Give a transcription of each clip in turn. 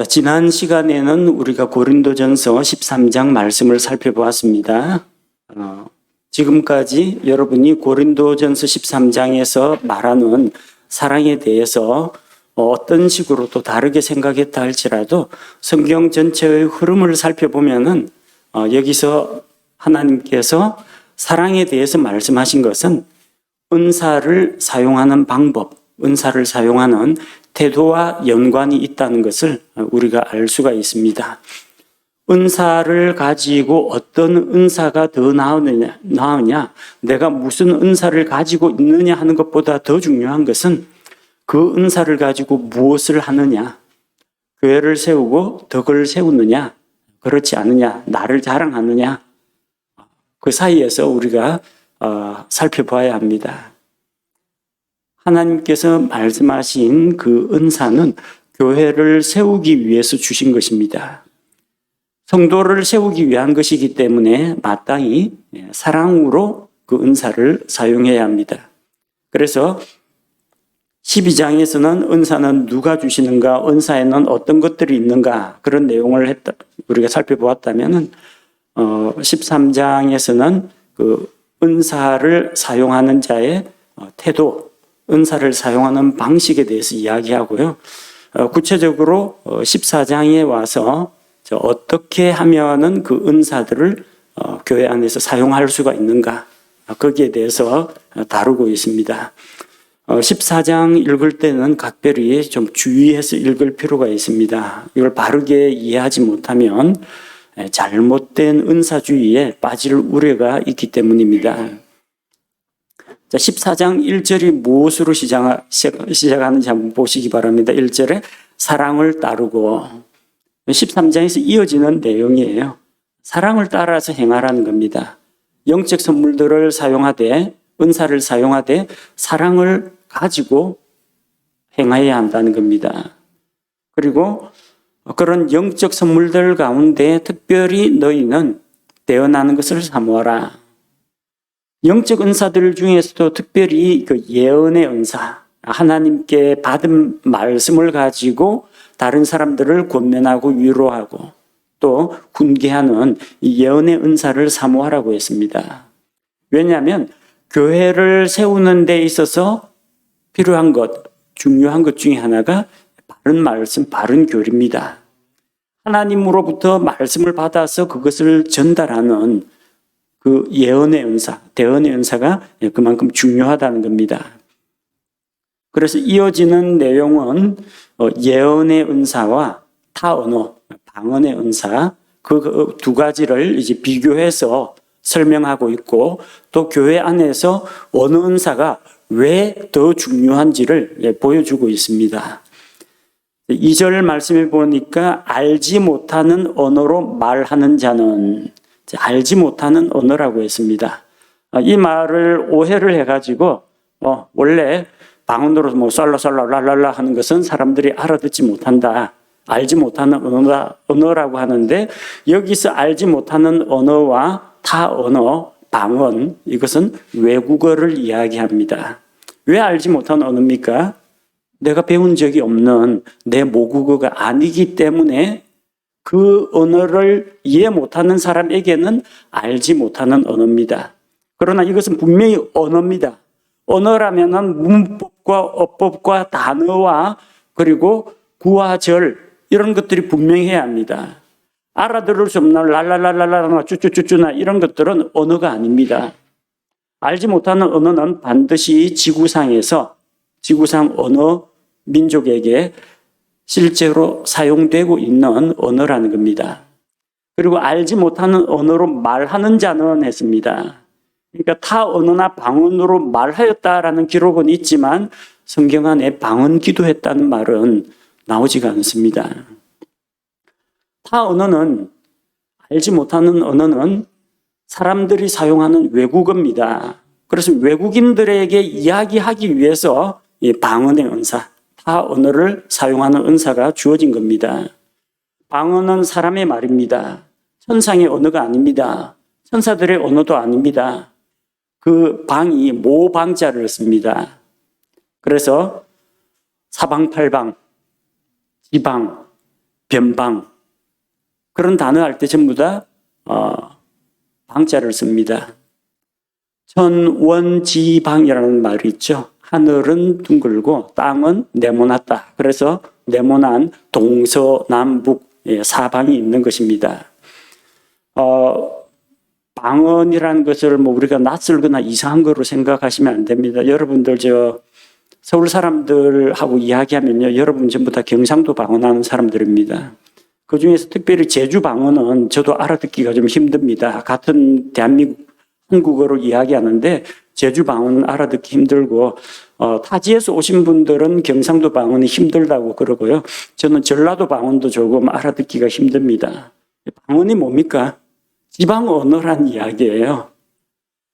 지난 시간에는 우리가 고린도전서 13장 말씀을 살펴보았습니다. 지금까지 여러분이 고린도전서 13장에서 말하는 사랑에 대해서 어떤 식으로 또 다르게 생각했다 할지라도 성경 전체의 흐름을 살펴보면은 여기서 하나님께서 사랑에 대해서 말씀하신 것은 은사를 사용하는 방법, 은사를 사용하는 태도와 연관이 있다는 것을 우리가 알 수가 있습니다. 은사를 가지고 어떤 은사가 더 나으냐, 내가 무슨 은사를 가지고 있느냐 하는 것보다 더 중요한 것은 그 은사를 가지고 무엇을 하느냐, 교회를 세우고 덕을 세우느냐, 그렇지 않느냐, 나를 자랑하느냐, 그 사이에서 우리가 살펴봐야 합니다. 하나님께서 말씀하신 그 은사는 교회를 세우기 위해서 주신 것입니다. 성도를 세우기 위한 것이기 때문에 마땅히 사랑으로 그 은사를 사용해야 합니다. 그래서 12장에서는 은사는 누가 주시는가, 은사에는 어떤 것들이 있는가, 그런 내용을 우리가 살펴보았다면 13장에서는 그 은사를 사용하는 자의 태도, 은사를 사용하는 방식에 대해서 이야기하고요. 구체적으로 14장에 와서 어떻게 하면은 그 은사들을 교회 안에서 사용할 수가 있는가, 거기에 대해서 다루고 있습니다. 14장 읽을 때는 각별히 좀 주의해서 읽을 필요가 있습니다. 이걸 바르게 이해하지 못하면 잘못된 은사주의에 빠질 우려가 있기 때문입니다. 자, 14장 1절이 무엇으로 시작하는지 한번 보시기 바랍니다. 1절에 사랑을 따르고, 13장에서 이어지는 내용이에요. 사랑을 따라서 행하라는 겁니다. 영적 선물들을 사용하되, 은사를 사용하되 사랑을 가지고 행해야 한다는 겁니다. 그리고 그런 영적 선물들 가운데 특별히 너희는 대언하는 것을 사모하라. 영적 은사들 중에서도 특별히 그 예언의 은사, 하나님께 받은 말씀을 가지고 다른 사람들을 권면하고 위로하고 또 훈계하는 이 예언의 은사를 사모하라고 했습니다. 왜냐하면 교회를 세우는 데 있어서 필요한 것, 중요한 것 중에 하나가 바른 말씀, 바른 교리입니다. 하나님으로부터 말씀을 받아서 그것을 전달하는 그 예언의 은사, 대언의 은사가 그만큼 중요하다는 겁니다. 그래서 이어지는 내용은 예언의 은사와 타언어, 방언의 은사, 그 두 가지를 이제 비교해서 설명하고 있고, 또 교회 안에서 어느 은사가 왜 더 중요한지를 보여주고 있습니다. 2절 말씀에 보니까 알지 못하는 언어로 말하는 자는, 알지 못하는 언어라고 했습니다. 이 말을 오해를 해가지고 원래 방언으로 뭐 썰라썰라 랄랄라 하는 것은 사람들이 알아듣지 못한다, 알지 못하는 언어라고 하는데, 여기서 알지 못하는 언어와 타언어, 방언, 이것은 외국어를 이야기합니다. 왜 알지 못하는 언어입니까? 내가 배운 적이 없는 내 모국어가 아니기 때문에 그 언어를 이해 못하는 사람에게는 알지 못하는 언어입니다. 그러나 이것은 분명히 언어입니다. 언어라면은 문법과 어법과 단어와 그리고 구와 절, 이런 것들이 분명해야 합니다. 알아들을 수 없는 랄랄랄랄라나 쭈쭈쭈쭈나 이런 것들은 언어가 아닙니다. 알지 못하는 언어는 반드시 지구상 언어 민족에게 실제로 사용되고 있는 언어라는 겁니다. 그리고 알지 못하는 언어로 말하는 자는 했습니다. 그러니까 타 언어나 방언으로 말하였다라는 기록은 있지만 성경 안에 방언 기도했다는 말은 나오지가 않습니다. 타 언어는, 알지 못하는 언어는 사람들이 사용하는 외국어입니다. 그래서 외국인들에게 이야기하기 위해서 이 방언의 은사, 타 언어를 사용하는 은사가 주어진 겁니다. 방언은 사람의 말입니다. 천상의 언어가 아닙니다. 천사들의 언어도 아닙니다. 그 방이 모방자를 씁니다. 그래서 사방팔방, 지방, 변방, 그런 단어 할 때 전부 다 방자를 씁니다. 천원지방이라는 말이 있죠. 하늘은 둥글고 땅은 네모났다. 그래서 네모난 동서남북 사방이 있는 것입니다. 방언이라는 것을 우리가 낯설거나 이상한 거로 생각하시면 안 됩니다. 여러분들 서울 사람들하고 이야기하면요, 여러분 전부 다 경상도 방언하는 사람들입니다. 그 중에서 특별히 제주 방언은 저도 알아듣기가 좀 힘듭니다. 같은 대한민국 한국어로 이야기하는데 제주 방언은 알아듣기 힘들고, 타지에서 오신 분들은 경상도 방언이 힘들다고 그러고요. 저는 전라도 방언도 조금 알아듣기가 힘듭니다. 방언이 뭡니까? 지방 언어란 이야기예요.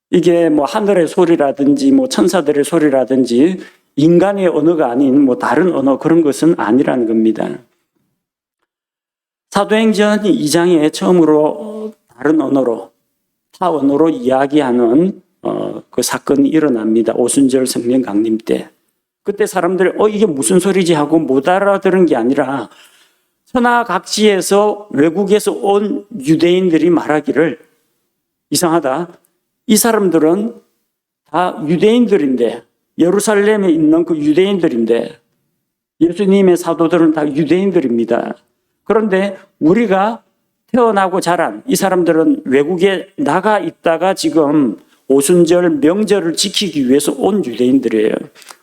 이게 하늘의 소리라든지 천사들의 소리라든지 인간의 언어가 아닌 다른 언어, 그런 것은 아니라는 겁니다. 사도행전 2장에 처음으로 다른 언어로, 타 언어로 이야기하는 그 사건이 일어납니다. 오순절 성령 강림 때. 그때 사람들이 이게 무슨 소리지 하고 못 알아들은 게 아니라 천하각지에서 외국에서 온 유대인들이 말하기를, 이상하다, 이 사람들은 다 유대인들인데, 예루살렘에 있는 그 유대인들인데, 예수님의 사도들은 다 유대인들입니다. 그런데 우리가 태어나고 자란 이 사람들은 외국에 나가 있다가 지금 오순절 명절을 지키기 위해서 온 유대인들이에요.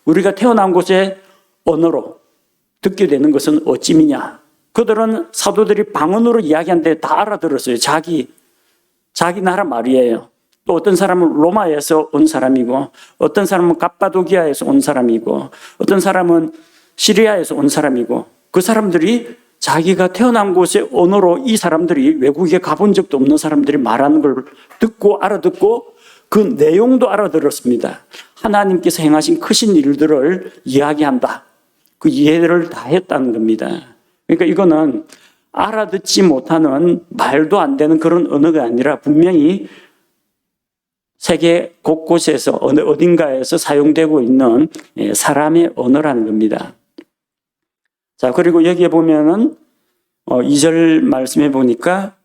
우리가 태어난 곳의 언어로 듣게 되는 것은 어찌미냐? 그들은 사도들이 방언으로 이야기하는데 다 알아들었어요. 자기 나라 말이에요. 또 어떤 사람은 로마에서 온 사람이고, 어떤 사람은 갑바도기아에서 온 사람이고, 어떤 사람은 시리아에서 온 사람이고, 그 사람들이 자기가 태어난 곳의 언어로 이 사람들이, 외국에 가본 적도 없는 사람들이 말하는 걸 듣고 알아듣고 그 내용도 알아들었습니다. 하나님께서 행하신 크신 일들을 이야기한다. 그 이해를 다 했다는 겁니다. 그러니까 이거는 알아듣지 못하는 말도 안 되는 그런 언어가 아니라 분명히 세계 곳곳에서 어딘가에서 사용되고 있는 사람의 언어라는 겁니다. 자, 그리고 여기에 보면은 2절 말씀해 보니까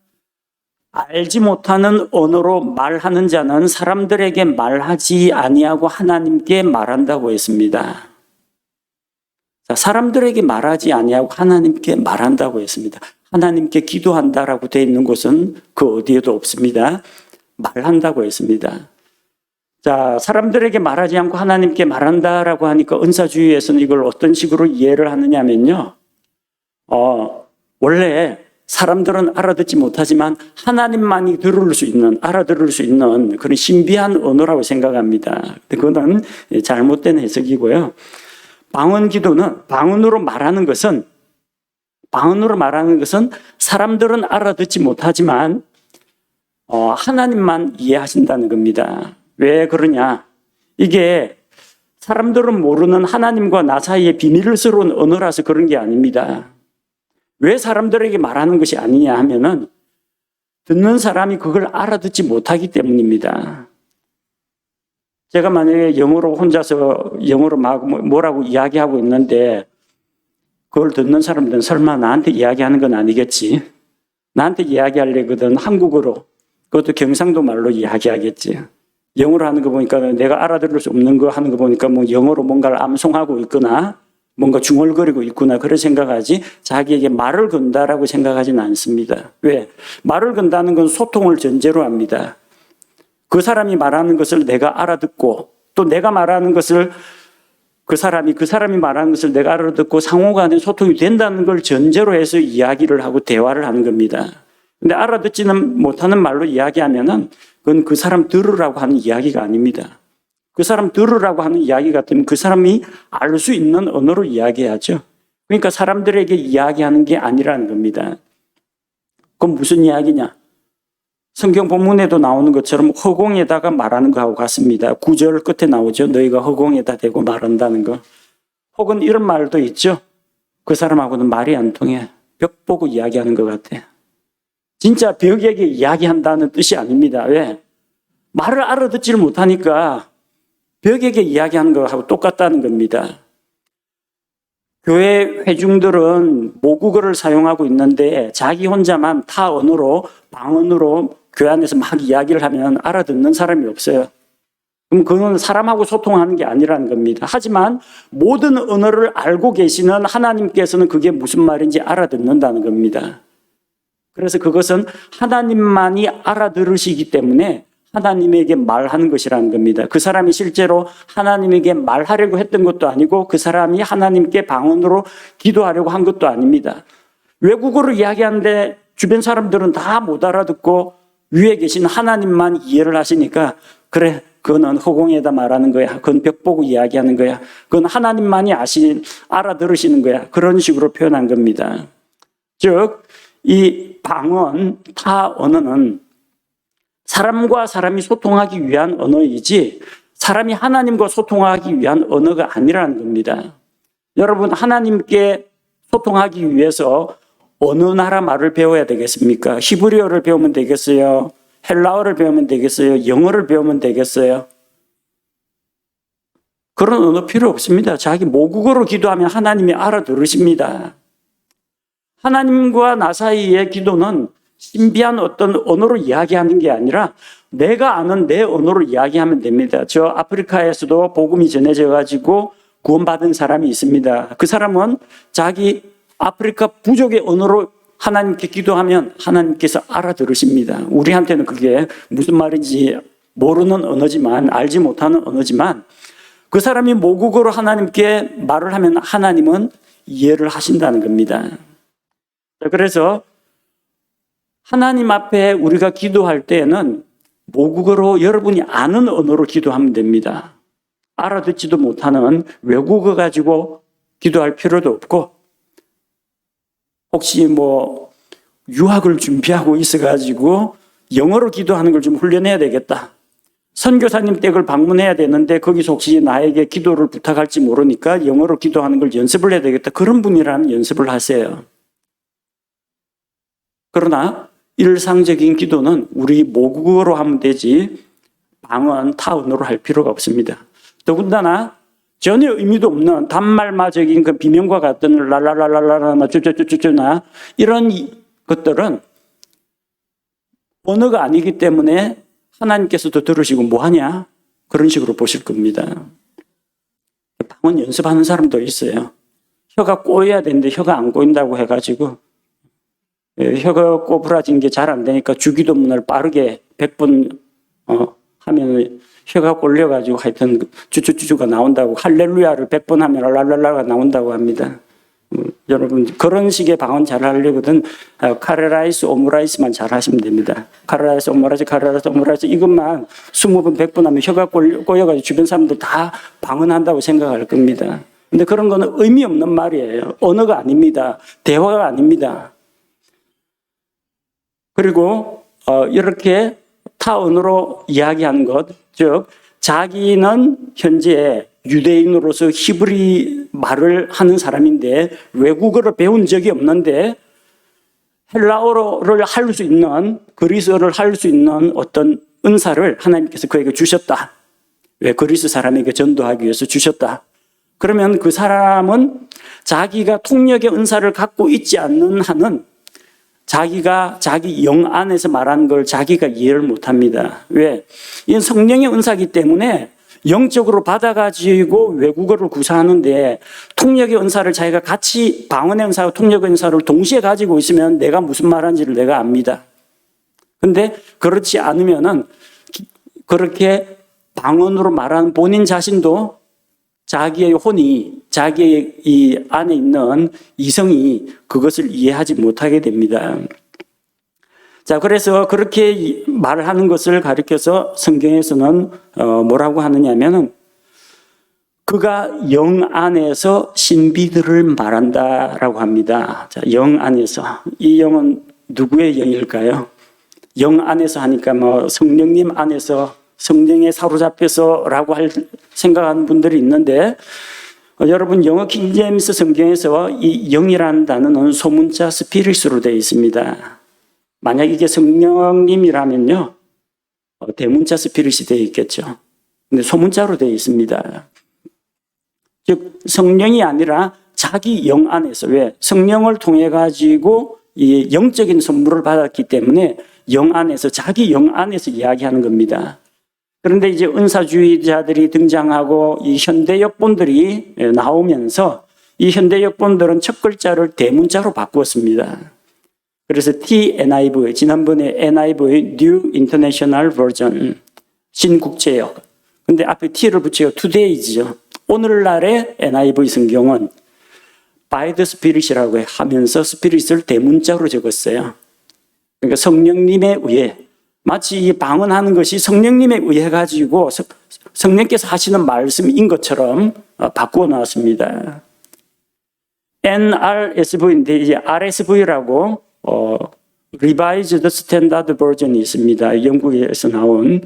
알지 못하는 언어로 말하는 자는 사람들에게 말하지 아니하고 하나님께 말한다고 했습니다. 자, 사람들에게 말하지 아니하고 하나님께 말한다고 했습니다. 하나님께 기도한다라고 되어 있는 곳은 그 어디에도 없습니다. 말한다고 했습니다. 자, 사람들에게 말하지 않고 하나님께 말한다라고 하니까 은사주의에서는 이걸 어떤 식으로 이해를 하느냐면요. 원래 사람들은 알아듣지 못하지만 하나님만이 알아들을 수 있는 그런 신비한 언어라고 생각합니다. 그거는 잘못된 해석이고요. 방언 기도는, 방언으로 말하는 것은 사람들은 알아듣지 못하지만 하나님만 이해하신다는 겁니다. 왜 그러냐? 이게 사람들은 모르는 하나님과 나 사이의 비밀스러운 언어라서 그런 게 아닙니다. 왜 사람들에게 말하는 것이 아니냐 하면은 듣는 사람이 그걸 알아듣지 못하기 때문입니다. 제가 만약에 영어로 혼자서 영어로 막 뭐라고 이야기하고 있는데 그걸 듣는 사람들은 설마 나한테 이야기하는 건 아니겠지? 나한테 이야기하려거든 한국어로, 그것도 경상도 말로 이야기하겠지. 영어로 하는 거 보니까 내가 알아들을 수 없는 거 하는 거 보니까 영어로 뭔가를 암송하고 있거나 뭔가 중얼거리고 있구나, 그런 생각하지 자기에게 말을 건다라고 생각하지는 않습니다. 왜? 말을 건다는 건 소통을 전제로 합니다. 그 사람이 말하는 것을 내가 알아듣고 또 내가 말하는 것을 그 사람이 말하는 것을 내가 알아듣고 상호간에 소통이 된다는 걸 전제로 해서 이야기를 하고 대화를 하는 겁니다. 근데 알아듣지는 못하는 말로 이야기하면은 그건 그 사람 들으라고 하는 이야기가 아닙니다. 그 사람 들으라고 하는 이야기 같으면 그 사람이 알 수 있는 언어로 이야기하죠. 그러니까 사람들에게 이야기하는 게 아니라는 겁니다. 그건 무슨 이야기냐? 성경 본문에도 나오는 것처럼 허공에다가 말하는 거하고 같습니다. 9절 끝에 나오죠. 너희가 허공에다 대고 말한다는 거. 혹은 이런 말도 있죠. 그 사람하고는 말이 안 통해. 벽 보고 이야기하는 것 같아. 진짜 벽에게 이야기한다는 뜻이 아닙니다. 왜? 말을 알아듣지를 못하니까 벽에게 이야기하는 거하고 똑같다는 겁니다. 교회 회중들은 모국어를 사용하고 있는데 자기 혼자만 타 언어로, 방언으로 교회 안에서 막 이야기를 하면 알아듣는 사람이 없어요. 그럼 그건 사람하고 소통하는 게 아니라는 겁니다. 하지만 모든 언어를 알고 계시는 하나님께서는 그게 무슨 말인지 알아듣는다는 겁니다. 그래서 그것은 하나님만이 알아들으시기 때문에 하나님에게 말하는 것이라는 겁니다. 그 사람이 실제로 하나님에게 말하려고 했던 것도 아니고 그 사람이 하나님께 방언으로 기도하려고 한 것도 아닙니다. 외국어로 이야기하는데 주변 사람들은 다 못 알아듣고 위에 계신 하나님만 이해를 하시니까 그래, 그거는 허공에다 말하는 거야. 그건 벽 보고 이야기하는 거야. 그건 하나님만이 알아들으시는 거야. 그런 식으로 표현한 겁니다. 즉, 이 방언, 타 언어는 사람과 사람이 소통하기 위한 언어이지 사람이 하나님과 소통하기 위한 언어가 아니라는 겁니다. 여러분, 하나님께 소통하기 위해서 어느 나라 말을 배워야 되겠습니까? 히브리어를 배우면 되겠어요? 헬라어를 배우면 되겠어요? 영어를 배우면 되겠어요? 그런 언어 필요 없습니다. 자기 모국어로 기도하면 하나님이 알아들으십니다. 하나님과 나 사이의 기도는 신비한 어떤 언어로 이야기하는 게 아니라 내가 아는 내 언어로 이야기하면 됩니다. 저 아프리카에서도 복음이 전해져 가지고 구원받은 사람이 있습니다. 그 사람은 자기 아프리카 부족의 언어로 하나님께 기도하면 하나님께서 알아들으십니다. 우리한테는 그게 무슨 말인지 모르는 언어지만, 알지 못하는 언어지만 그 사람이 모국어로 하나님께 말을 하면 하나님은 이해를 하신다는 겁니다. 그래서 하나님 앞에 우리가 기도할 때에는 모국어로 여러분이 아는 언어로 기도하면 됩니다. 알아듣지도 못하는 외국어 가지고 기도할 필요도 없고, 혹시 유학을 준비하고 있어가지고 영어로 기도하는 걸 좀 훈련해야 되겠다. 선교사님 댁을 방문해야 되는데 거기서 혹시 나에게 기도를 부탁할지 모르니까 영어로 기도하는 걸 연습을 해야 되겠다. 그런 분이라면 연습을 하세요. 그러나 일상적인 기도는 우리 모국어로 하면 되지 방언, 타언어로 할 필요가 없습니다. 더군다나 전혀 의미도 없는 단말마적인 그 비명과 같은 랄랄랄랄라나 쭈쭈쭈쭈쭈나 이런 것들은 언어가 아니기 때문에 하나님께서도 들으시고 뭐하냐? 그런 식으로 보실 겁니다. 방언 연습하는 사람도 있어요. 혀가 꼬여야 되는데 혀가 안 꼬인다고 해가지고 혀가 꼬부라진 게 잘 안 되니까 주기도문을 빠르게 100번 하면 혀가 꼴려가지고 하여튼 쭈쭈쭈쭈가 나온다고, 할렐루야를 100번 하면 랄랄라가 나온다고 합니다. 여러분 그런 식의 방언 잘 하려거든 카레라이스 오므라이스만 잘 하시면 됩니다. 카레라이스 오므라이스 이것만 20번 100번 하면 혀가 꼬여가지고 주변 사람들 다 방언한다고 생각할 겁니다. 근데 그런 거는 의미 없는 말이에요. 언어가 아닙니다. 대화가 아닙니다. 그리고 이렇게 타언어로 이야기하는 것, 즉 자기는 현재 유대인으로서 히브리 말을 하는 사람인데 외국어를 배운 적이 없는데 헬라어를 할 수 있는, 그리스어를 할 수 있는 어떤 은사를 하나님께서 그에게 주셨다. 왜? 그리스 사람에게 전도하기 위해서 주셨다. 그러면 그 사람은 자기가 통역의 은사를 갖고 있지 않는 한은 자기가 자기 영 안에서 말하는 걸 자기가 이해를 못합니다. 왜? 이건 성령의 은사이기 때문에 영적으로 받아가지고 외국어를 구사하는데 통역의 은사를 자기가 같이 방언의 은사와 통역의 은사를 동시에 가지고 있으면 내가 무슨 말하는지를 내가 압니다. 근데 그렇지 않으면은 그렇게 방언으로 말하는 본인 자신도 자기의 혼이, 자기의 이 안에 있는 이성이 그것을 이해하지 못하게 됩니다. 자, 그래서 그렇게 말을 하는 것을 가리켜서 성경에서는 뭐라고 하느냐면은 그가 영 안에서 신비들을 말한다라고 합니다. 자, 영 안에서. 이 영은 누구의 영일까요? 영 안에서 하니까 성령님 안에서, 성령에 사로잡혀서라고 생각하는 분들이 있는데 여러분 영어 킹제임스 성경에서 이 영이라는 단어는 소문자 스피릿으로 되어 있습니다. 만약 이게 성령님이라면요 대문자 스피릿이 되어 있겠죠. 근데 소문자로 되어 있습니다. 즉 성령이 아니라 자기 영 안에서, 왜? 성령을 통해 가지고 이 영적인 선물을 받았기 때문에 영 안에서, 자기 영 안에서 이야기하는 겁니다. 그런데 이제 은사주의자들이 등장하고 이 현대 역본들이 나오면서 이 현대 역본들은 첫 글자를 대문자로 바꾸었습니다. 그래서 TNIV, 지난번에 NIV, New International Version, 신국제역. 근데 앞에 T를 붙여요. Today죠. 오늘날의 NIV 성경은 by the Spirit이라고 하면서 스피릿을 대문자로 적었어요. 그러니까 성령님에 의해, 마치 이 방언하는 것이 성령님에 의해 가지고 성령께서 하시는 말씀인 것처럼 바꾸어 나왔습니다. NRSV인데 이제 RSV라고 Revised Standard Version이 있습니다. 영국에서 나온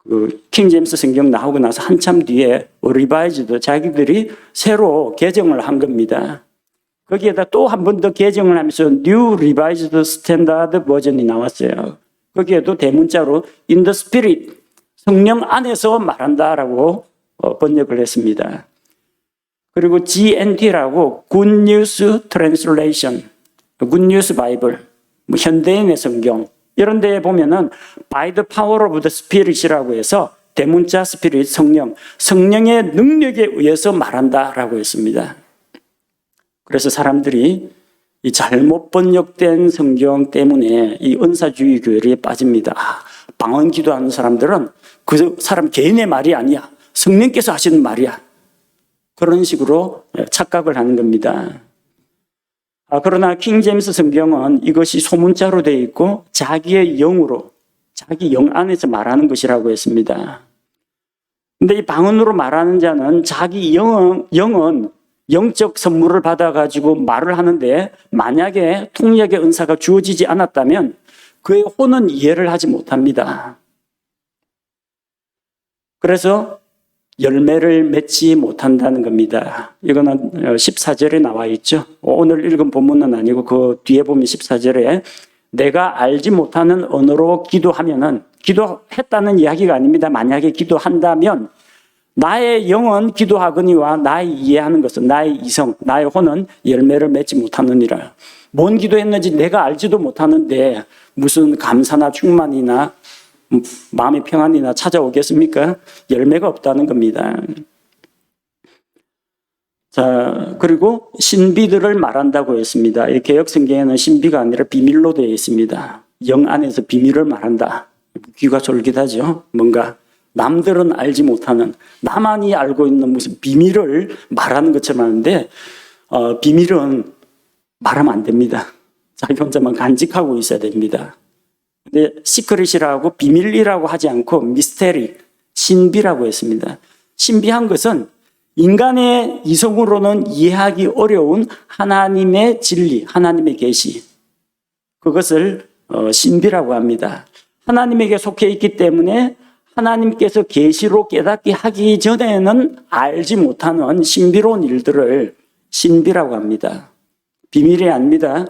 그 킹제임스 성경 나오고 나서 한참 뒤에 Revised, 자기들이 새로 개정을 한 겁니다. 거기에다 또 한 번 더 개정을 하면서 New Revised Standard Version이 나왔어요. 거기에도 대문자로 In the Spirit, 성령 안에서 말한다라고 번역을 했습니다. 그리고 GNT라고 Good News Translation, Good News Bible, 뭐 현대인의 성경, 이런 데에 보면은 By the Power of the Spirit이라고 해서 대문자 스피릿, 성령, 성령의 능력에 의해서 말한다라고 했습니다. 그래서 사람들이 이 잘못 번역된 성경 때문에 이 은사주의 교회에 빠집니다. 방언 기도하는 사람들은 그 사람 개인의 말이 아니야. 성령께서 하시는 말이야. 그런 식으로 착각을 하는 겁니다. 그러나 킹제임스 성경은 이것이 소문자로 되어 있고 자기의 영으로, 자기 영 안에서 말하는 것이라고 했습니다. 근데 이 방언으로 말하는 자는 자기 영은 영적 선물을 받아가지고 말을 하는데 만약에 통역의 은사가 주어지지 않았다면 그의 혼은 이해를 하지 못합니다. 그래서 열매를 맺지 못한다는 겁니다. 이거는 14절에 나와 있죠. 오늘 읽은 본문은 아니고 그 뒤에 보면 14절에 내가 알지 못하는 언어로 기도하면은, 기도했다는 이야기가 아닙니다. 만약에 기도한다면 나의 영은 기도하거니와 나의 이해하는 것은, 나의 이성, 나의 혼은 열매를 맺지 못하느니라. 뭔 기도했는지 내가 알지도 못하는데 무슨 감사나 충만이나 마음의 평안이나 찾아오겠습니까? 열매가 없다는 겁니다. 자, 그리고 신비들을 말한다고 했습니다. 이 개역 성경에는 신비가 아니라 비밀로 되어 있습니다. 영 안에서 비밀을 말한다. 귀가 솔깃하죠? 뭔가 남들은 알지 못하는, 나만이 알고 있는 무슨 비밀을 말하는 것처럼 하는데 비밀은 말하면 안 됩니다. 자기 혼자만 간직하고 있어야 됩니다. 근데 시크릿이라고, 비밀이라고 하지 않고 미스테리, 신비라고 했습니다. 신비한 것은 인간의 이성으로는 이해하기 어려운 하나님의 진리, 하나님의 계시, 그것을 신비라고 합니다. 하나님에게 속해 있기 때문에 하나님께서 계시로 깨닫게 하기 전에는 알지 못하는 신비로운 일들을 신비라고 합니다. 비밀이 아닙니다.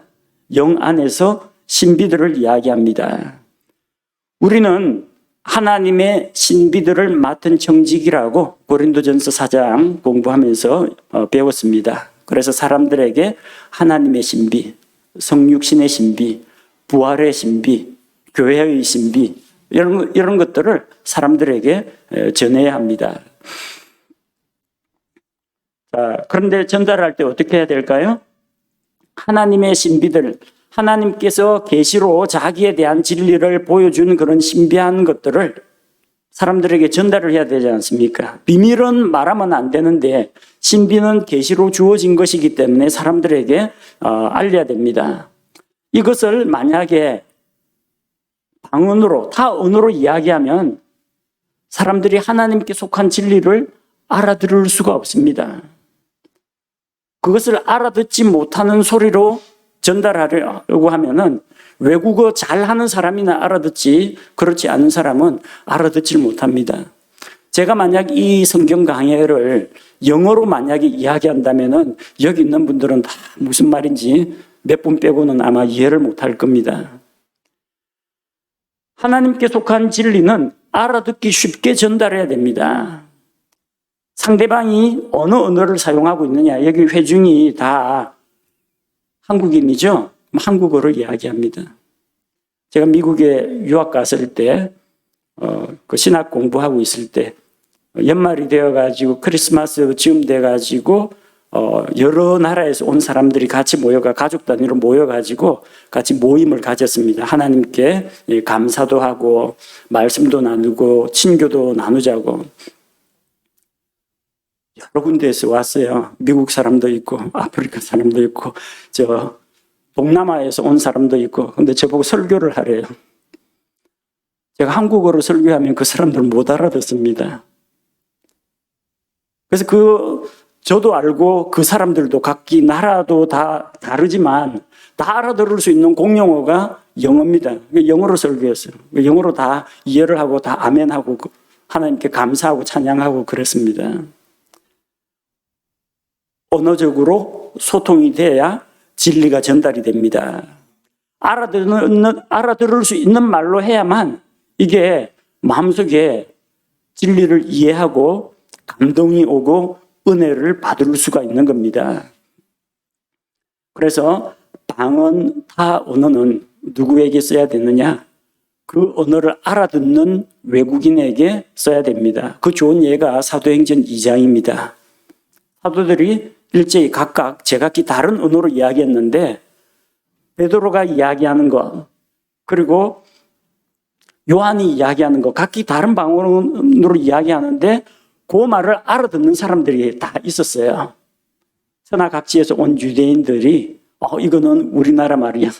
영 안에서 신비들을 이야기합니다. 우리는 하나님의 신비들을 맡은 청직이라고 고린도전서 4장 공부하면서 배웠습니다. 그래서 사람들에게 하나님의 신비, 성육신의 신비, 부활의 신비, 교회의 신비, 이런 것들을 사람들에게 전해야 합니다. 자, 그런데 전달할 때 어떻게 해야 될까요? 하나님의 신비들, 하나님께서 계시로 자기에 대한 진리를 보여주는 그런 신비한 것들을 사람들에게 전달을 해야 되지 않습니까? 비밀은 말하면 안 되는데 신비는 계시로 주어진 것이기 때문에 사람들에게 알려야 됩니다. 이것을 만약에 방언으로, 타 언어로 이야기하면 사람들이 하나님께 속한 진리를 알아들을 수가 없습니다. 그것을 알아듣지 못하는 소리로 전달하려고 하면은 외국어 잘하는 사람이나 알아듣지, 그렇지 않은 사람은 알아듣질 못합니다. 제가 만약 이 성경 강해를 영어로 만약에 이야기한다면은 여기 있는 분들은 다 무슨 말인지 몇 분 빼고는 아마 이해를 못할 겁니다. 하나님께 속한 진리는 알아듣기 쉽게 전달해야 됩니다. 상대방이 어느 언어를 사용하고 있느냐. 여기 회중이 다 한국인이죠. 한국어를 이야기합니다. 제가 미국에 유학 갔을 때, 그 신학 공부하고 있을 때, 연말이 되어가지고 크리스마스 즈음 돼가지고, 여러 나라에서 온 사람들이 같이 모여가, 가족 단위로 모여가지고 같이 모임을 가졌습니다. 하나님께 감사도 하고, 말씀도 나누고, 친교도 나누자고. 여러 군데에서 왔어요. 미국 사람도 있고, 아프리카 사람도 있고, 동남아에서 온 사람도 있고, 근데 저보고 설교를 하래요. 제가 한국어로 설교하면 그 사람들은 못 알아듣습니다. 그래서 저도 알고 그 사람들도 각기 나라도 다 다르지만 다 알아들을 수 있는 공용어가 영어입니다. 영어로 설교했어요. 영어로 다 이해를 하고 다 아멘하고 하나님께 감사하고 찬양하고 그랬습니다. 언어적으로 소통이 돼야 진리가 전달이 됩니다. 알아들을 수 있는 말로 해야만 이게 마음속에 진리를 이해하고 감동이 오고 은혜를 받을 수가 있는 겁니다. 그래서 방언, 타 언어는 누구에게 써야 되느냐? 그 언어를 알아듣는 외국인에게 써야 됩니다. 그 좋은 예가 사도행전 2장입니다. 사도들이 일제히 각각 제각기 다른 언어로 이야기했는데 베드로가 이야기하는 것 그리고 요한이 이야기하는 것 각기 다른 방언으로 이야기하는데 그 말을 알아듣는 사람들이 다 있었어요. 천하각지에서 온 유대인들이 이거는 우리나라 말이야.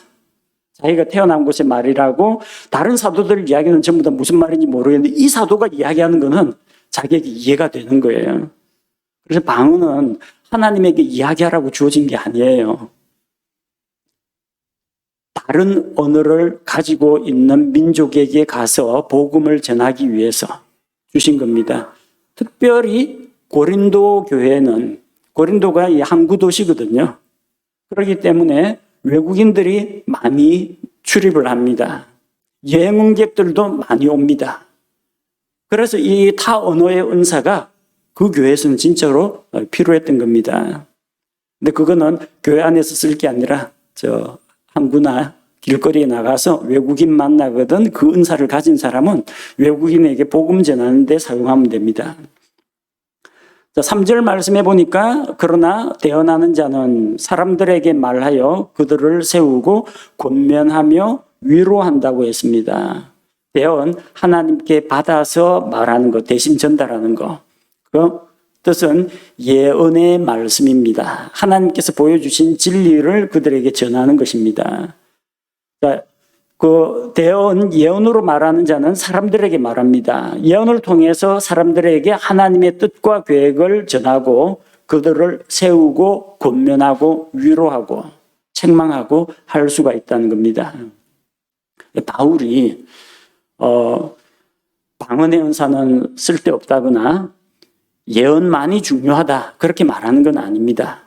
자기가 태어난 곳의 말이라고 다른 사도들 이야기는 전부 다 무슨 말인지 모르겠는데 이 사도가 이야기하는 거는 자기에게 이해가 되는 거예요. 그래서 방언은 하나님에게 이야기하라고 주어진 게 아니에요. 다른 언어를 가지고 있는 민족에게 가서 복음을 전하기 위해서 주신 겁니다. 특별히 고린도 교회는 고린도가 이 항구 도시거든요. 그렇기 때문에 외국인들이 많이 출입을 합니다. 여행객들도 많이 옵니다. 그래서 이 타 언어의 은사가 그 교회에서는 진짜로 필요했던 겁니다. 근데 그거는 교회 안에서 쓸 게 아니라 항구나 길거리에 나가서 외국인 만나거든 그 은사를 가진 사람은 외국인에게 복음 전하는 데 사용하면 됩니다. 3절 말씀해 보니까 그러나 대언하는 자는 사람들에게 말하여 그들을 세우고 권면하며 위로한다고 했습니다. 대언, 하나님께 받아서 말하는 것, 대신 전달하는 것. 그 뜻은 예언의 말씀입니다. 하나님께서 보여주신 진리를 그들에게 전하는 것입니다. 그 대언, 예언으로 말하는 자는 사람들에게 말합니다. 예언을 통해서 사람들에게 하나님의 뜻과 계획을 전하고 그들을 세우고 권면하고 위로하고 책망하고 할 수가 있다는 겁니다. 바울이 방언의 은사는 쓸데없다거나 예언만이 중요하다 그렇게 말하는 건 아닙니다.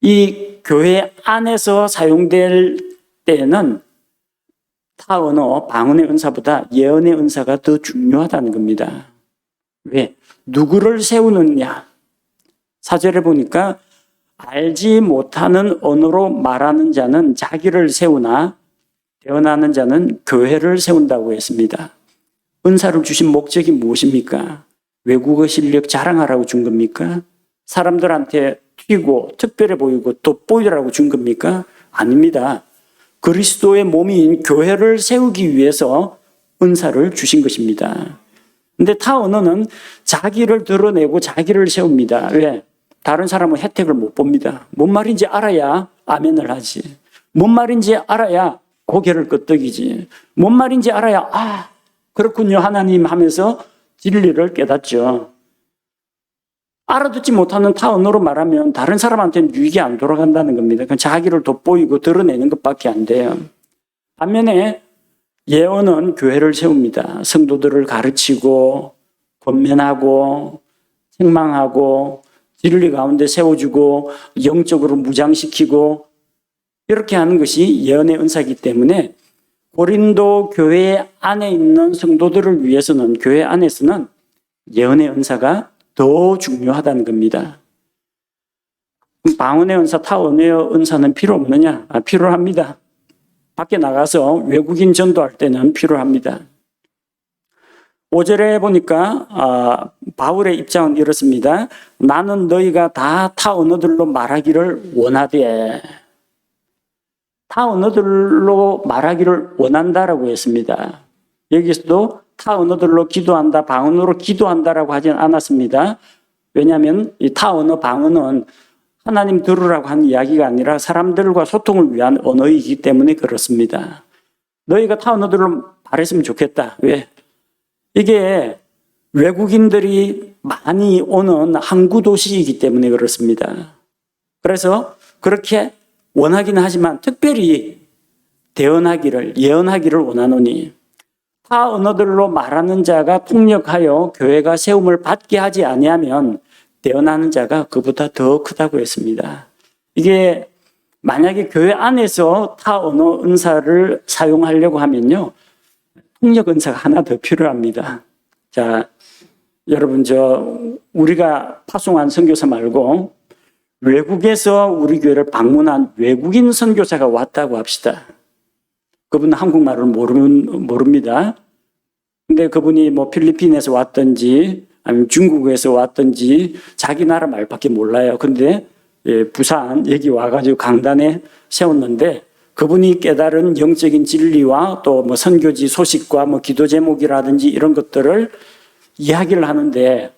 이 교회 안에서 사용될 때는 타 언어, 방언의 은사보다 예언의 은사가 더 중요하다는 겁니다. 왜? 누구를 세우느냐? 4절에 보니까 알지 못하는 언어로 말하는 자는 자기를 세우나 대언하는 자는 교회를 세운다고 했습니다. 은사를 주신 목적이 무엇입니까? 외국어 실력 자랑하라고 준 겁니까? 사람들한테 튀고 특별해 보이고 돋보이라고 준 겁니까? 아닙니다. 그리스도의 몸인 교회를 세우기 위해서 은사를 주신 것입니다. 근데 타 언어는 자기를 드러내고 자기를 세웁니다. 왜? 다른 사람은 혜택을 못 봅니다. 뭔 말인지 알아야 아멘을 하지. 뭔 말인지 알아야 고개를 끄덕이지. 뭔 말인지 알아야 그렇군요 하나님 하면서 진리를 깨닫죠. 알아듣지 못하는 타 언어로 말하면 다른 사람한테는 유익이 안 돌아간다는 겁니다. 그냥 자기를 돋보이고 드러내는 것밖에 안 돼요. 반면에 예언은 교회를 세웁니다. 성도들을 가르치고 권면하고 책망하고 진리 가운데 세워주고 영적으로 무장시키고 이렇게 하는 것이 예언의 은사이기 때문에 고린도 교회 안에 있는 성도들을 위해서는 교회 안에서는 예언의 은사가 더 중요하다는 겁니다. 방언의 은사, 타언의 은사는 필요 없느냐? 필요합니다. 밖에 나가서 외국인 전도할 때는 필요합니다. 5절에 보니까 바울의 입장은 이렇습니다. 나는 너희가 다 타 언어들로 말하기를 원하되, 타 언어들로 말하기를 원한다라고 했습니다. 여기서도 타 언어들로 기도한다, 방언으로 기도한다라고 하진 않았습니다. 왜냐하면 이 타 언어, 방언은 하나님 들으라고 한 이야기가 아니라 사람들과 소통을 위한 언어이기 때문에 그렇습니다. 너희가 타 언어들로 말했으면 좋겠다. 왜? 이게 외국인들이 많이 오는 항구 도시이기 때문에 그렇습니다. 그래서 그렇게 원하기는 하지만 특별히 예언하기를 원하노니, 타 언어들로 말하는 자가 통역하여 교회가 세움을 받게 하지 아니하면 대언하는 자가 그보다 더 크다고 했습니다. 이게 만약에 교회 안에서 타 언어 은사를 사용하려고 하면요, 통역 은사가 하나 더 필요합니다. 자, 여러분, 우리가 파송한 선교사 말고 외국에서 우리 교회를 방문한 외국인 선교사가 왔다고 합시다. 그분은 한국말을 모릅니다. 근데 그분이 뭐 필리핀에서 왔든지 아니면 중국에서 왔든지 자기 나라 말밖에 몰라요. 근데 부산 여기 와가지고 강단에 세웠는데, 그분이 깨달은 영적인 진리와 또 뭐 선교지 소식과 뭐 기도 제목이라든지 이런 것들을 이야기를 하는데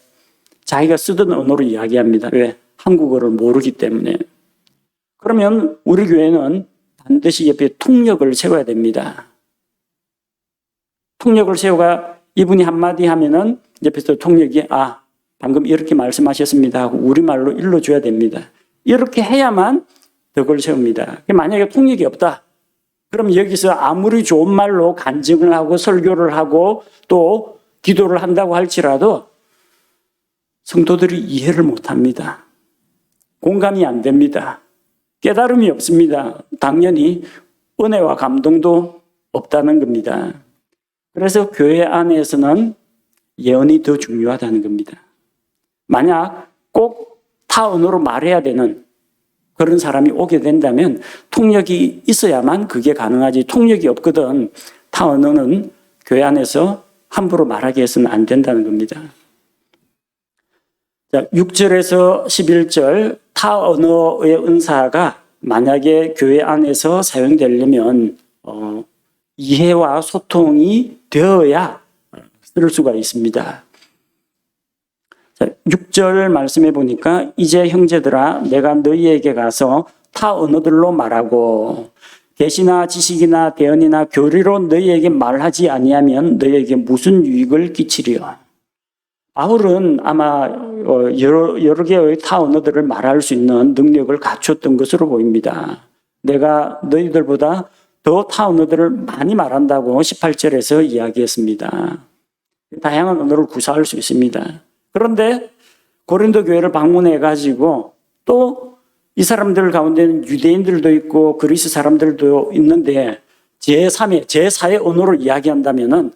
자기가 쓰던 언어로 이야기합니다. 왜? 한국어를 모르기 때문에. 그러면 우리 교회는 반드시 옆에 통역을 세워야 됩니다. 통역을 세워가 이분이 한마디 하면은 옆에서 통역이 방금 이렇게 말씀하셨습니다 하고 우리말로 일러줘야 됩니다. 이렇게 해야만 덕을 세웁니다. 만약에 통역이 없다, 그럼 여기서 아무리 좋은 말로 간증을 하고 설교를 하고 또 기도를 한다고 할지라도 성도들이 이해를 못합니다. 공감이 안 됩니다. 깨달음이 없습니다. 당연히 은혜와 감동도 없다는 겁니다. 그래서 교회 안에서는 예언이 더 중요하다는 겁니다. 만약 꼭 타 언어로 말해야 되는 그런 사람이 오게 된다면 통역이 있어야만 그게 가능하지, 통역이 없거든 타 언어는 교회 안에서 함부로 말하게 해서는 안 된다는 겁니다. 자, 6절에서 11절 타 언어의 은사가 만약에 교회 안에서 사용되려면 이해와 소통이 되어야 쓸 수가 있습니다. 6절 말씀해 보니까 이제 형제들아 내가 너희에게 가서 타 언어들로 말하고 계시나 지식이나 대언이나 교리로 너희에게 말하지 아니하면 너희에게 무슨 유익을 끼치리요. 바울은 아마 여러 개의 타 언어들을 말할 수 있는 능력을 갖췄던 것으로 보입니다. 내가 너희들보다 더 타 언어들을 많이 말한다고 18절에서 이야기했습니다. 다양한 언어를 구사할 수 있습니다. 그런데 고린도 교회를 방문해 가지고 또 이 사람들 가운데는 유대인들도 있고 그리스 사람들도 있는데 제4의 언어로 이야기한다면은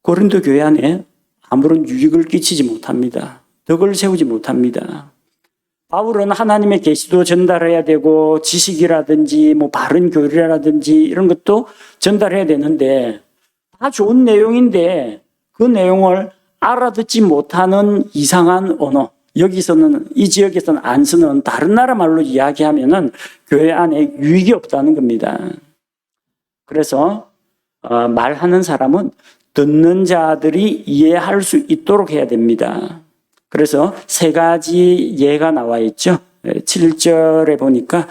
고린도 교회 안에 아무런 유익을 끼치지 못합니다. 덕을 세우지 못합니다. 바울은 하나님의 계시도 전달해야 되고 지식이라든지 뭐 바른 교리라든지 이런 것도 전달해야 되는데 다 좋은 내용인데 그 내용을 알아듣지 못하는 이상한 언어, 여기서는 이 지역에서는 안 쓰는 다른 나라 말로 이야기하면은 교회 안에 유익이 없다는 겁니다. 그래서 말하는 사람은 듣는 자들이 이해할 수 있도록 해야 됩니다. 그래서 세 가지 예가 나와 있죠. 7절에 보니까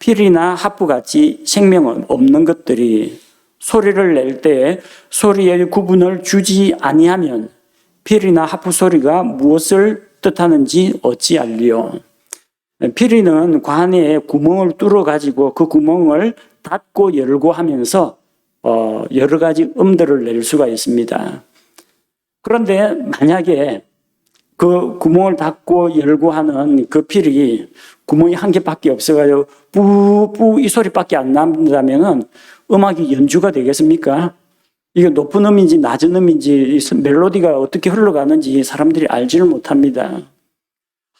필이나 하프같이 생명 없는 것들이 소리를 낼 때 소리의 구분을 주지 아니하면 필이나 하프 소리가 무엇을 뜻하는지 어찌 알리요. 필이는 관에 구멍을 뚫어 가지고 그 구멍을 닫고 열고 하면서 여러 가지 음들을 낼 수가 있습니다. 그런데 만약에 그 구멍을 닫고 열고 하는 그 필이 구멍이 한 개밖에 없어가지고 뿌뿌 이 소리밖에 안 난다면은 음악이 연주가 되겠습니까? 이게 높은 음인지 낮은 음인지 멜로디가 어떻게 흘러가는지 사람들이 알지를 못합니다.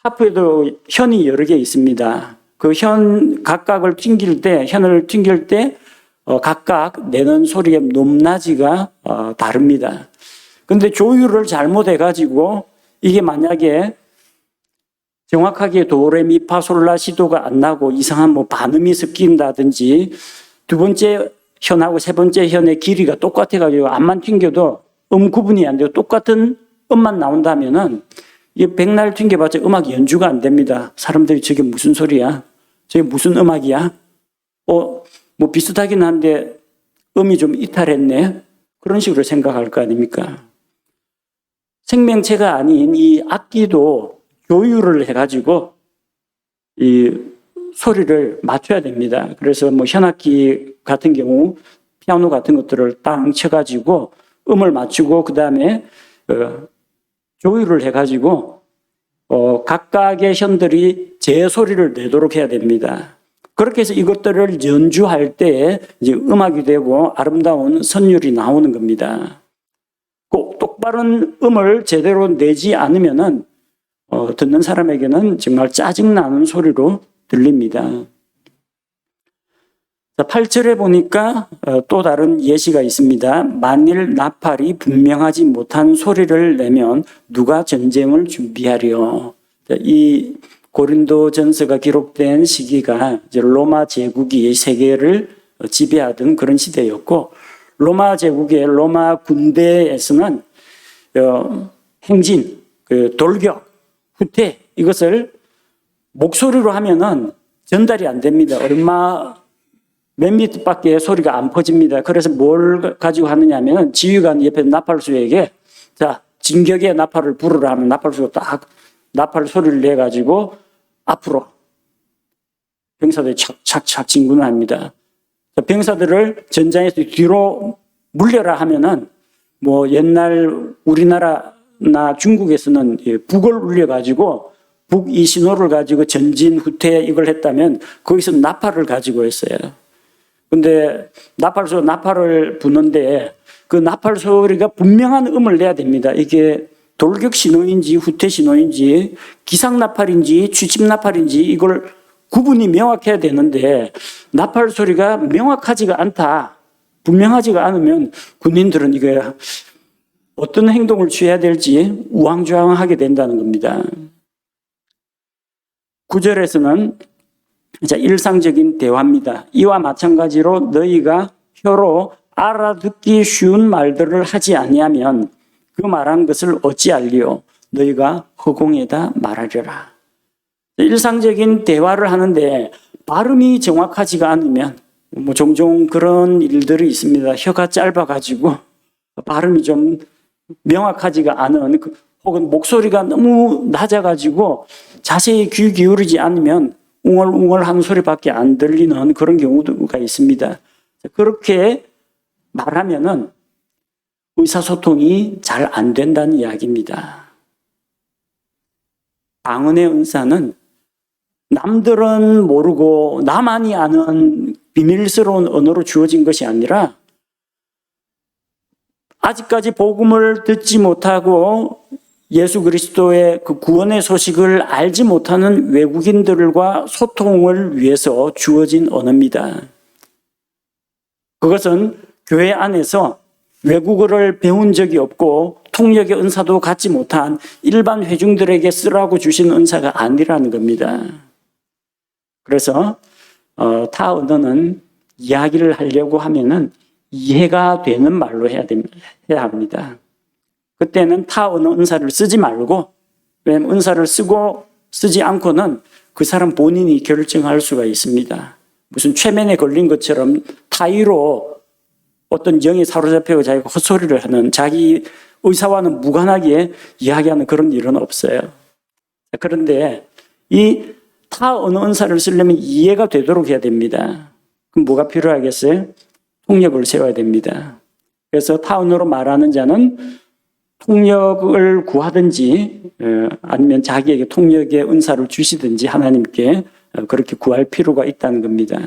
하프에도 현이 여러 개 있습니다. 그 현 각각을 튕길 때, 현을 튕길 때 각각 내는 소리의 높낮이가 다릅니다. 근데 조율을 잘못해가지고 이게 만약에 정확하게 도레미파솔라시도가 안 나고 이상한 뭐 반음이 섞인다든지 두 번째 현하고 세 번째 현의 길이가 똑같아가지고 암만 튕겨도 구분이 안 되고 똑같은 음만 나온다면은 이게 백날 튕겨봤자 음악 연주가 안 됩니다. 사람들이 저게 무슨 소리야? 저게 무슨 음악이야? 뭐 비슷하긴 한데 음이 좀 이탈했네? 그런 식으로 생각할 거 아닙니까? 생명체가 아닌 이 악기도 조율을 해가지고 이 소리를 맞춰야 됩니다. 그래서 뭐 현악기 같은 경우 피아노 같은 것들을 땅 쳐가지고 음을 맞추고 그 다음에 조율을 해가지고 각각의 현들이 제 소리를 내도록 해야 됩니다. 그렇게 해서 이것들을 연주할 때 이제 음악이 되고 아름다운 선율이 나오는 겁니다. 꼭 똑바른 음을 제대로 내지 않으면은 듣는 사람에게는 정말 짜증나는 소리로 들립니다. 8절에 보니까 또 다른 예시가 있습니다. 만일 나팔이 분명하지 못한 소리를 내면 누가 전쟁을 준비하려. 이 고린도전서가 기록된 시기가 이제 로마 제국이 세계를 지배하던 그런 시대였고, 로마 제국의 로마 군대에서는 행진, 돌격, 후퇴 이것을 목소리로 하면은 전달이 안 됩니다. 몇 미터밖에 소리가 안 퍼집니다. 그래서 뭘 가지고 하느냐 하면 지휘관 옆에 나팔수에게 자, 진격의 나팔을 부르라 하면 나팔수가 딱 나팔 소리를 내가지고 앞으로 병사들이 착착착 진군을 합니다. 병사들을 전장에서 뒤로 물려라 하면은 뭐 옛날 우리나라나 중국에서는 북을 울려가지고 북 이 신호를 가지고 전진 후퇴 이걸 했다면 거기서 나팔을 가지고 했어요. 근데 나팔을 부는데 그 나팔 소리가 분명한 음을 내야 됩니다. 이게 돌격 신호인지 후퇴 신호인지 기상 나팔인지 취침 나팔인지 이걸 구분이 명확해야 되는데 나팔 소리가 명확하지가 않다. 분명하지가 않으면 군인들은 이게 어떤 행동을 취해야 될지 우왕좌왕하게 된다는 겁니다. 9절에서는 일상적인 대화입니다. 이와 마찬가지로 너희가 혀로 알아듣기 쉬운 말들을 하지 아니하면 그 말한 것을 어찌알리요? 너희가 허공에다 말하려라. 일상적인 대화를 하는데 발음이 정확하지가 않으면 뭐 종종 그런 일들이 있습니다. 혀가 짧아가지고 발음이 좀 명확하지가 않은 혹은 목소리가 너무 낮아가지고 자세히 귀 기울이지 않으면 웅얼웅얼 하는 소리밖에 안 들리는 그런 경우가 있습니다. 그렇게 말하면은 의사소통이 잘 안 된다는 이야기입니다. 방언의 은사는 남들은 모르고 나만이 아는 비밀스러운 언어로 주어진 것이 아니라 아직까지 복음을 듣지 못하고 예수 그리스도의 그 구원의 소식을 알지 못하는 외국인들과 소통을 위해서 주어진 언어입니다. 그것은 교회 안에서 외국어를 배운 적이 없고 통역의 은사도 갖지 못한 일반 회중들에게 쓰라고 주신 은사가 아니라는 겁니다. 그래서 타 언어는 이야기를 하려고 하면은 이해가 되는 말로 해야 합니다. 그때는 타 언어 은사를 쓰지 말고, 왜냐하면 은사를 쓰지 않고는 그 사람 본인이 결정할 수가 있습니다. 무슨 최면에 걸린 것처럼 타의로 어떤 영에 사로잡히고 자기가 헛소리를 하는, 자기 의사와는 무관하게 이야기하는 그런 일은 없어요. 그런데 이 타 언어 은사를 쓰려면 이해가 되도록 해야 됩니다. 그럼 뭐가 필요하겠어요? 통역을 세워야 됩니다. 그래서 타 언어로 말하는 자는 통역을 구하든지 아니면 자기에게 통역의 은사를 주시든지 하나님께 그렇게 구할 필요가 있다는 겁니다.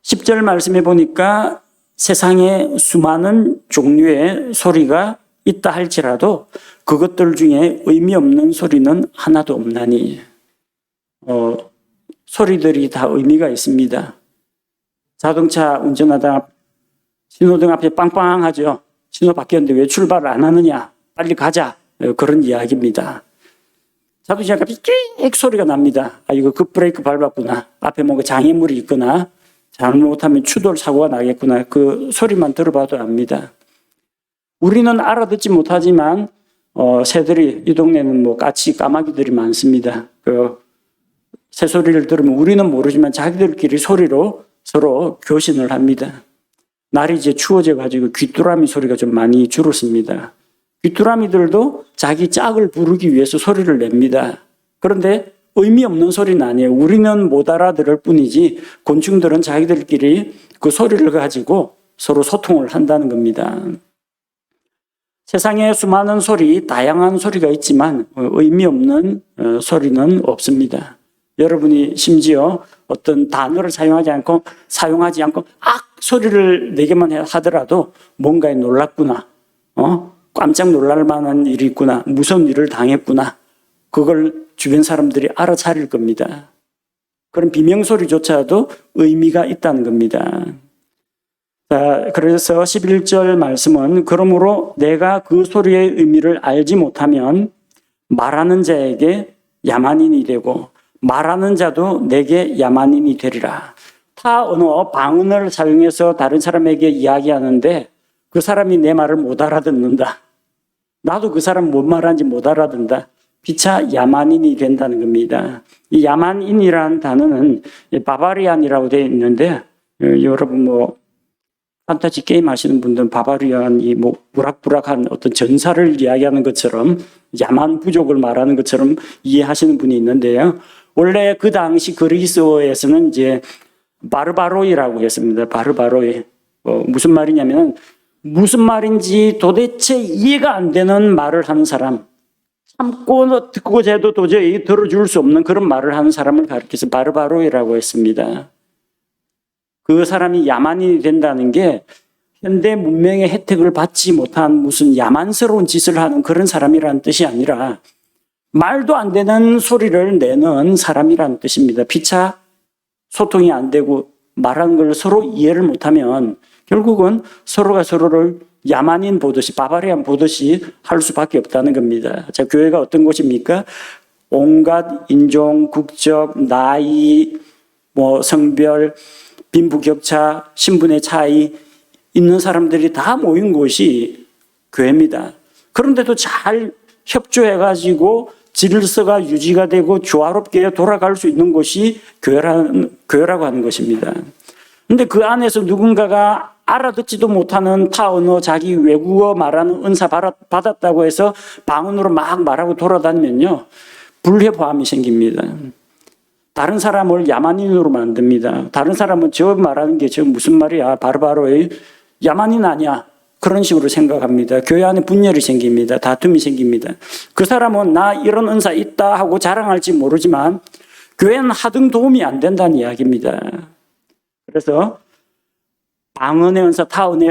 10절 말씀해 보니까 세상에 수많은 종류의 소리가 있다 할지라도 그것들 중에 의미 없는 소리는 하나도 없나니. 소리들이 다 의미가 있습니다. 자동차 운전하다가 신호등 앞에 빵빵하죠. 신호 바뀌었는데 왜 출발을 안 하느냐? 빨리 가자. 그런 이야기입니다. 자동차 갑자기 끽 소리가 납니다. 아, 이거 급브레이크 밟았구나. 앞에 뭔가 장애물이 있거나 잘못하면 추돌 사고가 나겠구나. 그 소리만 들어봐도 압니다. 우리는 알아듣지 못하지만 새들이, 이 동네는 뭐 까치, 까마귀들이 많습니다. 그 새소리를 들으면 우리는 모르지만 자기들끼리 소리로 서로 교신을 합니다. 날이 이제 추워져 가지고 귀뚜라미 소리가 좀 많이 줄었습니다. 귀뚜라미들도 자기 짝을 부르기 위해서 소리를 냅니다. 그런데 의미 없는 소리는 아니에요. 우리는 못 알아들을 뿐이지 곤충들은 자기들끼리 그 소리를 가지고 서로 소통을 한다는 겁니다. 세상에 수많은 소리, 다양한 소리가 있지만 의미 없는 소리는 없습니다. 여러분이 심지어 어떤 단어를 사용하지 않고 악 소리를 내게만 하더라도 뭔가에 놀랐구나. 깜짝 놀랄 만한 일이 있구나. 무서운 일을 당했구나. 그걸 주변 사람들이 알아차릴 겁니다. 그런 비명소리조차도 의미가 있다는 겁니다. 자, 그래서 11절 말씀은 그러므로 내가 그 소리의 의미를 알지 못하면 말하는 자에게 야만인이 되고 말하는 자도 내게 야만인이 되리라. 타 언어, 방언을 사용해서 다른 사람에게 이야기하는데 그 사람이 내 말을 못 알아듣는다. 나도 그 사람 뭔 말하는지 못 알아듣는다. 피차 야만인이 된다는 겁니다. 이 야만인이라는 단어는 바바리안이라고 되어 있는데 여러분 뭐 판타지 게임 하시는 분들은 바바리안이 뭐 부락부락한 어떤 전사를 이야기하는 것처럼 야만 부족을 말하는 것처럼 이해하시는 분이 있는데요. 원래 그 당시 그리스어에서는 이제 바르바로이라고 했습니다. 바르바로이. 무슨 말이냐면 무슨 말인지 도대체 이해가 안 되는 말을 하는 사람, 참고 듣고자 해도 도저히 들어줄 수 없는 그런 말을 하는 사람을 가리켜서 바르바로이라고 했습니다. 그 사람이 야만인이 된다는 게 현대 문명의 혜택을 받지 못한 무슨 야만스러운 짓을 하는 그런 사람이라는 뜻이 아니라 말도 안 되는 소리를 내는 사람이라는 뜻입니다. 피차 소통이 안 되고 말하는 걸 서로 이해를 못하면 결국은 서로가 서로를 야만인 보듯이 바바리안 보듯이 할 수밖에 없다는 겁니다. 자, 교회가 어떤 곳입니까? 온갖 인종, 국적, 나이, 뭐 성별, 빈부격차, 신분의 차이 있는 사람들이 다 모인 곳이 교회입니다. 그런데도 잘 협조해가지고 질서가 유지가 되고 조화롭게 돌아갈 수 있는 곳이 교회라고 하는 것입니다. 그런데 그 안에서 누군가가 알아듣지도 못하는 타 언어, 자기 외국어 말하는 은사 받았다고 해서 방언으로 막 말하고 돌아다니면요, 불협화음이 생깁니다. 다른 사람을 야만인으로 만듭니다. 다른 사람은 저 말하는 게 저 무슨 말이야, 바로바로 야만인 아니야. 그런 식으로 생각합니다. 교회 안에 분열이 생깁니다. 다툼이 생깁니다. 그 사람은 나 이런 은사 있다 하고 자랑할지 모르지만 교회는 하등 도움이 안 된다는 이야기입니다. 그래서 방언의 은사, 타언의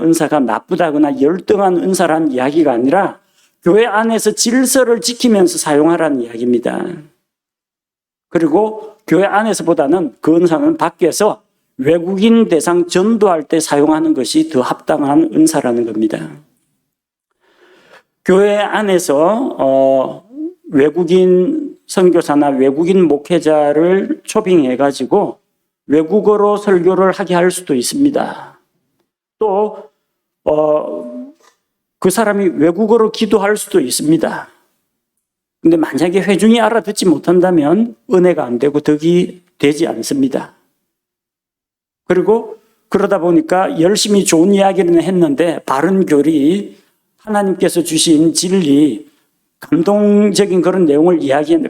은사가 나쁘다거나 열등한 은사라는 이야기가 아니라 교회 안에서 질서를 지키면서 사용하라는 이야기입니다. 그리고 교회 안에서보다는 그 은사는 밖에서 외국인 대상 전도할 때 사용하는 것이 더 합당한 은사라는 겁니다. 교회 안에서 외국인 선교사나 외국인 목회자를 초빙해가지고 외국어로 설교를 하게 할 수도 있습니다. 또 그 사람이 외국어로 기도할 수도 있습니다. 근데 만약에 회중이 알아듣지 못한다면 은혜가 안 되고 덕이 되지 않습니다. 그리고 그러다 보니까 열심히 좋은 이야기는 했는데 바른 교리, 하나님께서 주신 진리, 감동적인 그런 내용을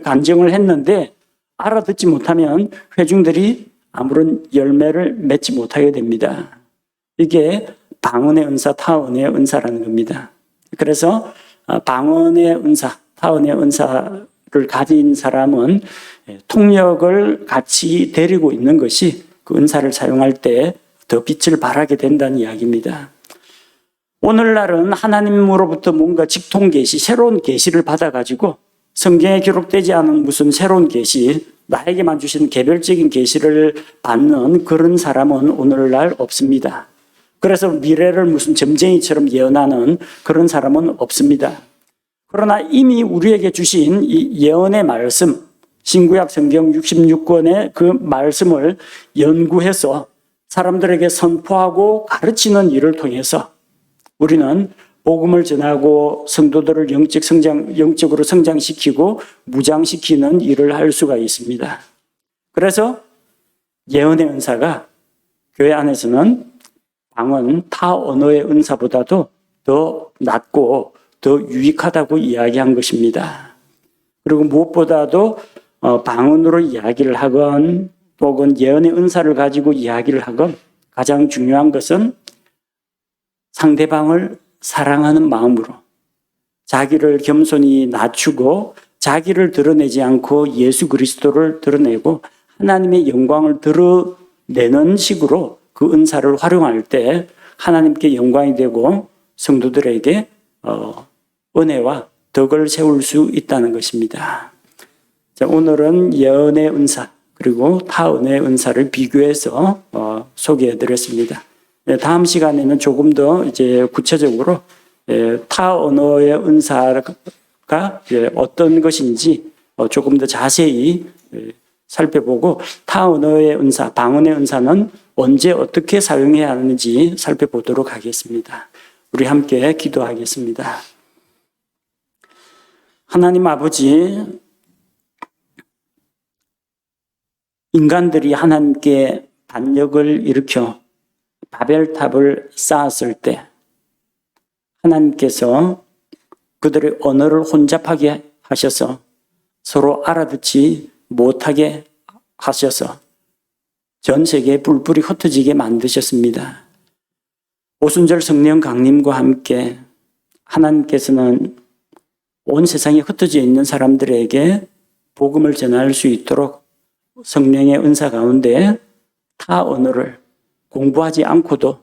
간증을 했는데 알아듣지 못하면 회중들이 아무런 열매를 맺지 못하게 됩니다. 이게 방언의 은사, 타언의 은사라는 겁니다. 그래서 방언의 은사, 타언의 은사를 가진 사람은 통역을 같이 데리고 있는 것이 그 은사를 사용할 때 더 빛을 발하게 된다는 이야기입니다. 오늘날은 하나님으로부터 뭔가 직통 계시, 새로운 계시를 받아가지고 성경에 기록되지 않은 무슨 새로운 계시, 나에게만 주신 개별적인 계시를 받는 그런 사람은 오늘날 없습니다. 그래서 미래를 무슨 점쟁이처럼 예언하는 그런 사람은 없습니다. 그러나 이미 우리에게 주신 이 예언의 말씀, 신구약 성경 66권의 그 말씀을 연구해서 사람들에게 선포하고 가르치는 일을 통해서 우리는 복음을 전하고 성도들을 영적으로 성장시키고 무장시키는 일을 할 수가 있습니다. 그래서 예언의 은사가 교회 안에서는 방언, 타 언어의 은사보다도 더 낫고 더 유익하다고 이야기한 것입니다. 그리고 무엇보다도 방언으로 이야기를 하건 혹은 예언의 은사를 가지고 이야기를 하건 가장 중요한 것은 상대방을 사랑하는 마음으로 자기를 겸손히 낮추고 자기를 드러내지 않고 예수 그리스도를 드러내고 하나님의 영광을 드러내는 식으로 그 은사를 활용할 때 하나님께 영광이 되고 성도들에게 은혜와 덕을 세울 수 있다는 것입니다. 자, 오늘은 예언의 은사 그리고 타언의 은사를 비교해서 소개해 드렸습니다. 다음 시간에는 조금 더 이제 구체적으로 타 언어의 은사가 어떤 것인지 조금 더 자세히 살펴보고 타 언어의 은사, 방언의 은사는 언제 어떻게 사용해야 하는지 살펴보도록 하겠습니다. 우리 함께 기도하겠습니다. 하나님 아버지, 인간들이 하나님께 반역을 일으켜 바벨탑을 쌓았을 때 하나님께서 그들의 언어를 혼잡하게 하셔서 서로 알아듣지 못하게 하셔서 전 세계에 뿔뿔이 흩어지게 만드셨습니다. 오순절 성령 강림과 함께 하나님께서는 온 세상에 흩어져 있는 사람들에게 복음을 전할 수 있도록 성령의 은사 가운데 타 언어를 공부하지 않고도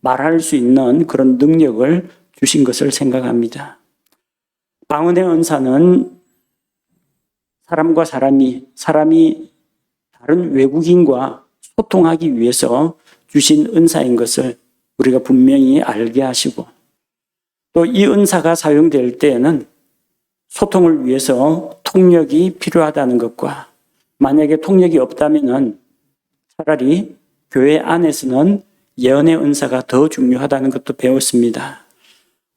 말할 수 있는 그런 능력을 주신 것을 생각합니다. 방언의 은사는 사람과 사람이 다른 외국인과 소통하기 위해서 주신 은사인 것을 우리가 분명히 알게 하시고 또 이 은사가 사용될 때에는 소통을 위해서 통역이 필요하다는 것과 만약에 통역이 없다면 차라리 교회 안에서는 예언의 은사가 더 중요하다는 것도 배웠습니다.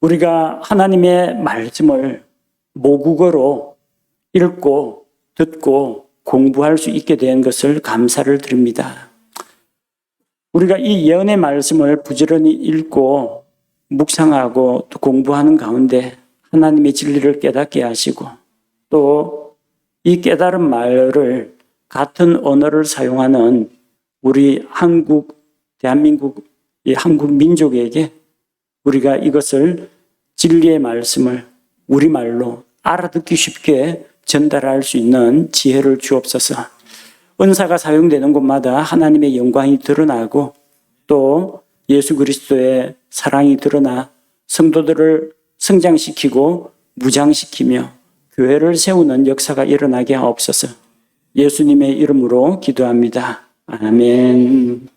우리가 하나님의 말씀을 모국어로 읽고 듣고 공부할 수 있게 된 것을 감사를 드립니다. 우리가 이 예언의 말씀을 부지런히 읽고 묵상하고 또 공부하는 가운데 하나님의 진리를 깨닫게 하시고 또 이 깨달은 말을 같은 언어를 사용하는 우리 대한민국 이 한국 민족에게 우리가 이것을 진리의 말씀을 우리말로 알아듣기 쉽게 전달할 수 있는 지혜를 주옵소서. 은사가 사용되는 곳마다 하나님의 영광이 드러나고 또 예수 그리스도의 사랑이 드러나 성도들을 성장시키고 무장시키며 교회를 세우는 역사가 일어나게 하옵소서. 예수님의 이름으로 기도합니다. 아멘.